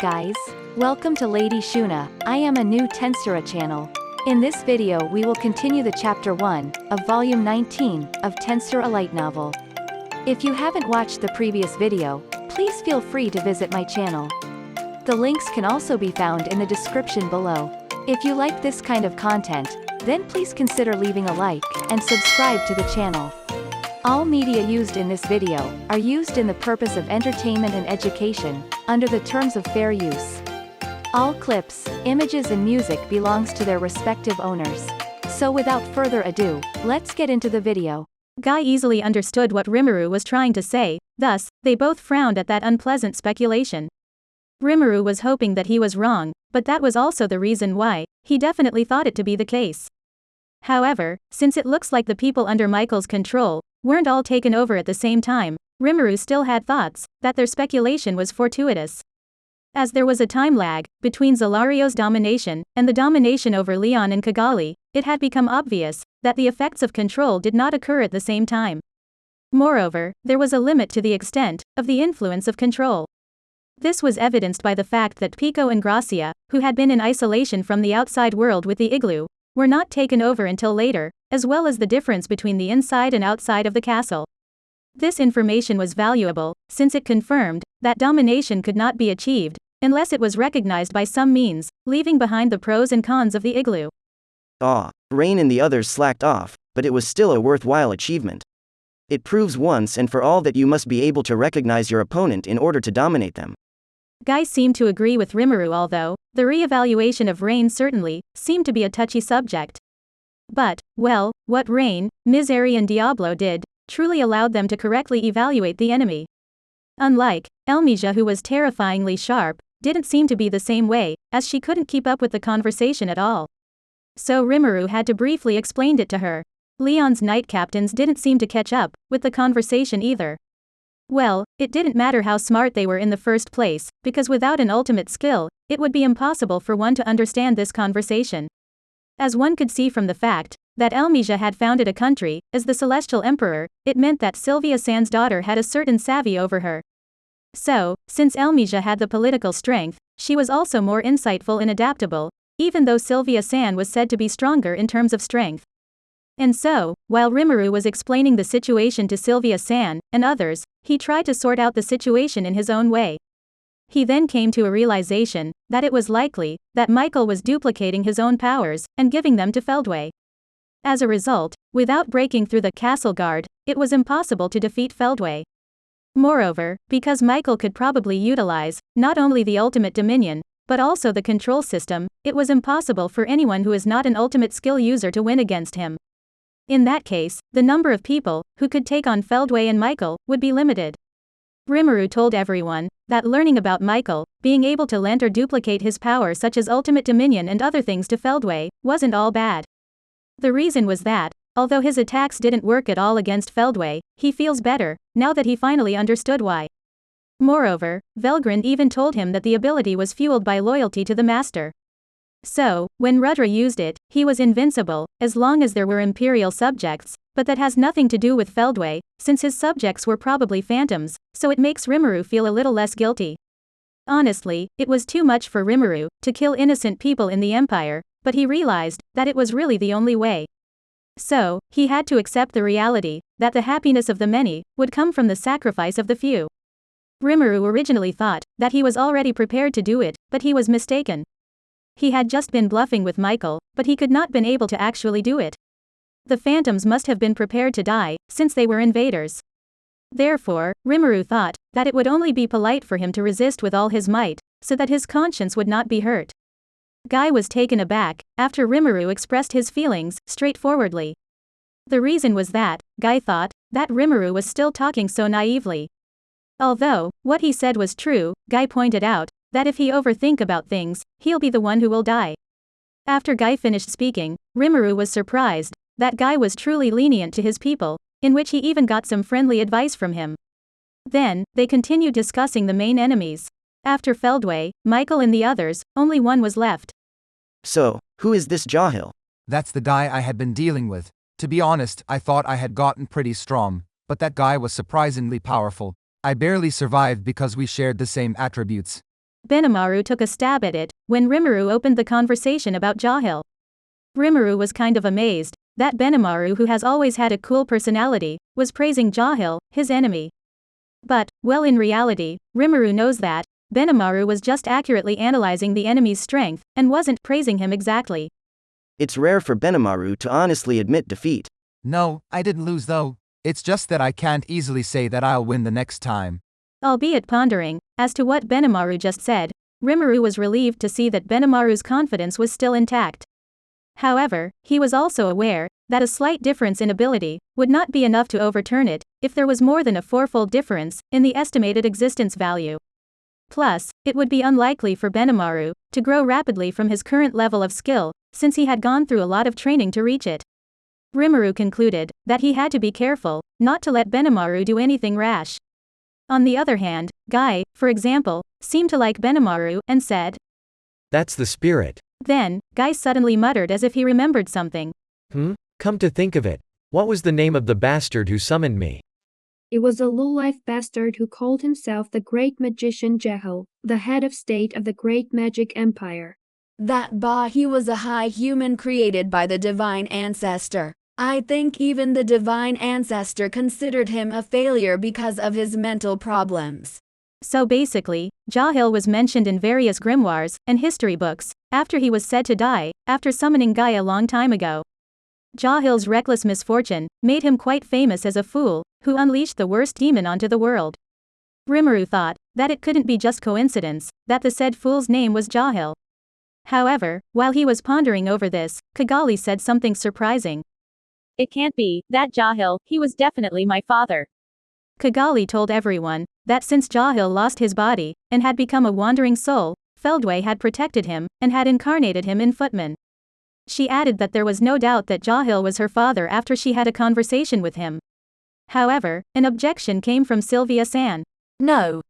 guys, welcome to Lady Shuna. I am a new Tensura channel. In this video we will continue the chapter 1, of volume 19, of Tensura light novel. If you haven't watched the previous video, please feel free to visit my channel. The links can also be found in the description below. If you like this kind of content, then please consider leaving a like, and subscribe to the channel. All media used in this video, are used in the purpose of entertainment and education, under the terms of fair use. All clips, images and music belongs to their respective owners. So without further ado, let's get into the video. Guy easily understood what Rimuru was trying to say, thus, they both frowned at that unpleasant speculation. Rimuru was hoping that he was wrong, but that was also the reason why, he definitely thought it to be the case. However, since it looks like the people under Michael's control weren't all taken over at the same time, Rimuru still had thoughts that their speculation was fortuitous. As there was a time lag between Zelario's domination and the domination over Leon and Kigali, it had become obvious that the effects of control did not occur at the same time. Moreover, there was a limit to the extent of the influence of control. This was evidenced by the fact that Pico and Gracia, who had been in isolation from the outside world with the igloo, were not taken over until later, as well as the difference between the inside and outside of the castle. This information was valuable, since it confirmed that domination could not be achieved unless it was recognized by some means, leaving behind the pros and cons of the igloo. Rain and the others slacked off, but it was still a worthwhile achievement. It proves once and for all that you must be able to recognize your opponent in order to dominate them. Guy seemed to agree with Rimuru, although the re-evaluation of Rain certainly seemed to be a touchy subject. But, well, what Rain, Misery and Diablo did truly allowed them to correctly evaluate the enemy. Unlike Elmisia, who was terrifyingly sharp, didn't seem to be the same way, as she couldn't keep up with the conversation at all. So Rimuru had to briefly explain it to her. Leon's knight captains didn't seem to catch up with the conversation either. Well, it didn't matter how smart they were in the first place, because without an ultimate skill, it would be impossible for one to understand this conversation. As one could see from the fact that Elmisia had founded a country as the Celestial Emperor, it meant that Sylvia San's daughter had a certain savvy over her. So, since Elmisia had the political strength, she was also more insightful and adaptable, even though Sylvia San was said to be stronger in terms of strength. And so, while Rimuru was explaining the situation to Sylvia San and others, he tried to sort out the situation in his own way. He then came to a realization that it was likely that Michael was duplicating his own powers and giving them to Feldway. As a result, without breaking through the castle guard, it was impossible to defeat Feldway. Moreover, because Michael could probably utilize not only the ultimate dominion, but also the control system, it was impossible for anyone who is not an ultimate skill user to win against him. In that case, the number of people who could take on Feldway and Michael would be limited. Rimuru told everyone that learning about Michael, being able to lend or duplicate his power such as ultimate dominion and other things to Feldway, wasn't all bad. The reason was that, although his attacks didn't work at all against Feldway, he feels better now that he finally understood why. Moreover, Velgrind even told him that the ability was fueled by loyalty to the master. So, when Rudra used it, he was invincible, as long as there were Imperial subjects, but that has nothing to do with Feldway, since his subjects were probably phantoms, so it makes Rimuru feel a little less guilty. Honestly, it was too much for Rimuru to kill innocent people in the Empire, but he realized that it was really the only way. So, he had to accept the reality that the happiness of the many would come from the sacrifice of the few. Rimuru originally thought that he was already prepared to do it, but he was mistaken. He had just been bluffing with Michael, but he could not been able to actually do it. The phantoms must have been prepared to die, since they were invaders. Therefore, Rimuru thought that it would only be polite for him to resist with all his might, so that his conscience would not be hurt. Guy was taken aback after Rimuru expressed his feelings straightforwardly. The reason was that Guy thought that Rimuru was still talking so naively. Although what he said was true, Guy pointed out that if he overthink about things, he'll be the one who will die. After Guy finished speaking, Rimuru was surprised that Guy was truly lenient to his people, in which he even got some friendly advice from him. Then, they continued discussing the main enemies. After Feldway, Michael and the others, only one was left. So, who is this Jahil? That's the guy I had been dealing with. To be honest, I thought I had gotten pretty strong, but that guy was surprisingly powerful. I barely survived because we shared the same attributes. Benimaru took a stab at it, when Rimuru opened the conversation about Jahil. Rimuru was kind of amazed that Benimaru, who has always had a cool personality, was praising Jahil, his enemy. But, well, in reality, Rimuru knows that Benimaru was just accurately analyzing the enemy's strength, and wasn't praising him exactly. It's rare for Benimaru to honestly admit defeat. No, I didn't lose though. It's just that I can't easily say that I'll win the next time. Albeit pondering as to what Benimaru just said, Rimuru was relieved to see that Benimaru's confidence was still intact. However, he was also aware that a slight difference in ability would not be enough to overturn it if there was more than a fourfold difference in the estimated existence value. Plus, it would be unlikely for Benimaru to grow rapidly from his current level of skill, since he had gone through a lot of training to reach it. Rimuru concluded that he had to be careful not to let Benimaru do anything rash. On the other hand, Guy, for example, seemed to like Benimaru and said, "That's the spirit." Then, Guy suddenly muttered as if he remembered something. Come to think of it, what was the name of the bastard who summoned me? It was a low-life bastard who called himself the great magician Jahil, the head of state of the great magic empire. He was a high human created by the divine ancestor. I think even the divine ancestor considered him a failure because of his mental problems. So basically, Jahil was mentioned in various grimoires and history books after he was said to die after summoning Guy a long time ago. Jahil's reckless misfortune made him quite famous as a fool who unleashed the worst demon onto the world. Rimuru thought that it couldn't be just coincidence that the said fool's name was Jahil. However, while he was pondering over this, Kigali said something surprising. "It can't be that Jahil, he was definitely my father." Kigali told everyone that since Jahil lost his body and had become a wandering soul, Feldway had protected him and had incarnated him in Footman. She added that there was no doubt that Jahil was her father after she had a conversation with him. However, an objection came from Sylvia-san. No,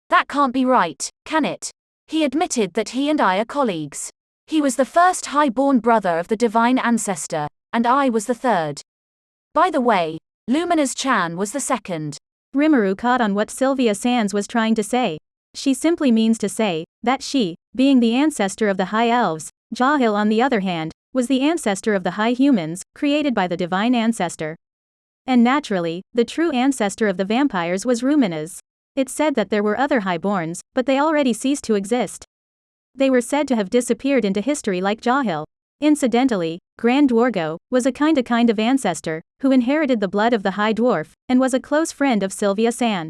that can't be right, can it? He admitted that he and I are colleagues. He was the first high-born brother of the divine ancestor, and I was the third. By the way, Luminous-chan was the second. Rimuru caught on what Sylvia-sans was trying to say. She simply means to say that she, being the ancestor of the high elves, Jahil on the other hand, was the ancestor of the high humans, created by the divine ancestor. And naturally, the true ancestor of the vampires was Ruminous. It's said that there were other highborns, but they already ceased to exist. They were said to have disappeared into history like Jahil. Incidentally, Grand Dwargo was a kind of ancestor who inherited the blood of the High Dwarf and was a close friend of Sylvia-san.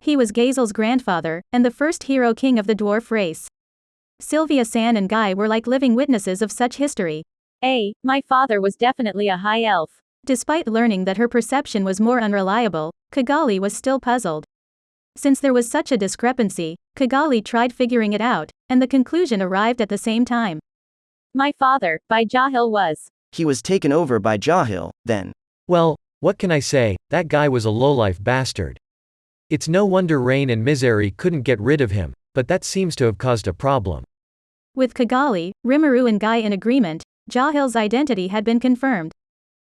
He was Gazel's grandfather and the first hero king of the dwarf race. Sylvia-san and Guy were like living witnesses of such history. My father was definitely a high elf. Despite learning that her perception was more unreliable, Kigali was still puzzled. Since there was such a discrepancy, Kigali tried figuring it out, and the conclusion arrived at the same time. My father, by Jahil, was. He was taken over by Jahil, then. Well, what can I say, that guy was a lowlife bastard. It's no wonder Rain and Misery couldn't get rid of him, but that seems to have caused a problem. With Kigali, Rimuru and Guy in agreement, Jahil's identity had been confirmed.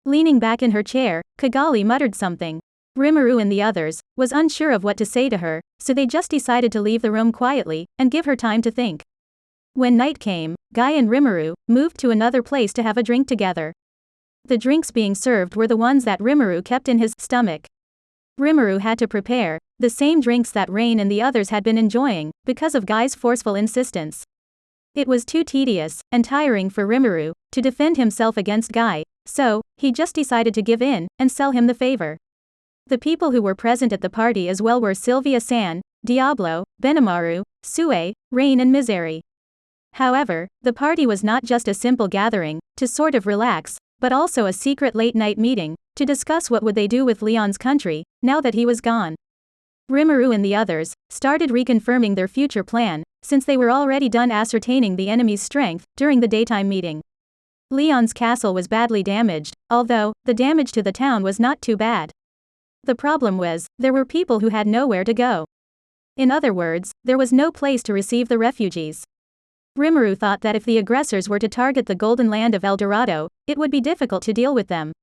Leaning back in her chair, Kigali muttered something. Rimuru and the others was unsure of what to say to her, so they just decided to leave the room quietly and give her time to think. When night came, Guy and Rimuru moved to another place to have a drink together. The drinks being served were the ones that Rimuru kept in his stomach. Rimuru had to prepare the same drinks that Rain and the others had been enjoying because of Guy's forceful insistence. It was too tedious and tiring for Rimuru to defend himself against Guy, so he just decided to give in and sell him the favor. The people who were present at the party as well were Sylvia-san, Diablo, Benimaru, Sue, Rain and Misery. However, the party was not just a simple gathering to sort of relax, but also a secret late-night meeting to discuss what would they do with Leon's country now that he was gone. Rimuru and the others started reconfirming their future plan, since they were already done ascertaining the enemy's strength during the daytime meeting. Leon's castle was badly damaged, although the damage to the town was not too bad. The problem was, there were people who had nowhere to go. In other words, there was no place to receive the refugees. Rimuru thought that if the aggressors were to target the golden land of El Dorado, it would be difficult to deal with them.